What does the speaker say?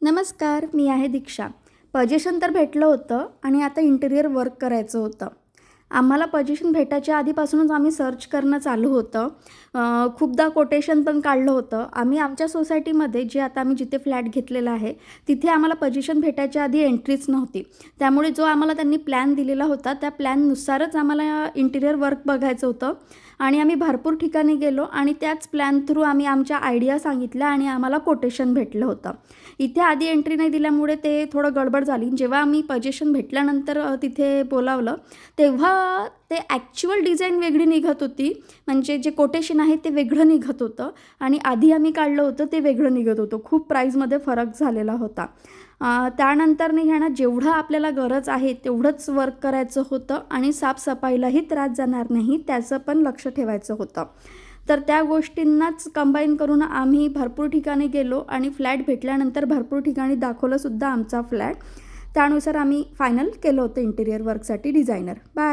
नमस्कार, मी आहे दीक्षा. पोजिशन तर भेटलं होतं आणि आता इंटिरियर वर्क करायचं होतं. आम्हाला पोजिशन भेटायच्या आधीपासूनच आम्ही सर्च करणं चालू होतं. खूपदा कोटेशन पण काढलं होतं. आम्ही आमच्या सोसायटीमध्ये जे आता आम्ही जिथे फ्लॅट घेतलेला आहे, तिथे आम्हाला पोजिशन भेटायच्या आधी एंट्रीच नव्हती. त्यामुळे जो आम्हाला त्यांनी प्लॅन दिलेला होता, त्या प्लॅननुसारच आम्हाला इंटिरियर वर्क बघायचं होतं आणि आम्ही भरपूर ठिकाणी गेलो आणि त्याच प्लॅन थ्रू आम्ही आमच्या आयडिया सांगितल्या आणि आम्हाला कोटेशन भेटलं होतं. इथे आधी एंट्री नाही दिल्यामुळे ते थोडं गडबड झाली. जेव्हा आम्ही पोजिशन भेटल्यानंतर तिथे बोलावलं, तेव्हा ते ॲक्च्युअल डिझाईन वेगळी निघत होती. म्हणजे जे कोटेशन आहे ते वेगळं निघत होतं आणि आधी आम्ही काढलं होतं ते वेगळं निघत होतं. खूप प्राईजमध्ये फरक झालेला होता. त्यानंतर नाही ह्यानं जेवढं आपल्याला गरज आहे तेवढंच वर्क करायचं होतं आणि साफसफाईलाही त्रास जाणार नाही त्याचं पण लक्ष ठेवायचं होतं. तर त्या गोष्टींनाच कंबाईन करून आम्ही भरपूर ठिकाणी गेलो आणि फ्लॅट भेटल्यानंतर भरपूर ठिकाणी दाखवलंसुद्धा आमचा फ्लॅट. त्यानुसार आम्ही फायनल केलं होतं इंटिरियर वर्कसाठी डिझायनर. बाय.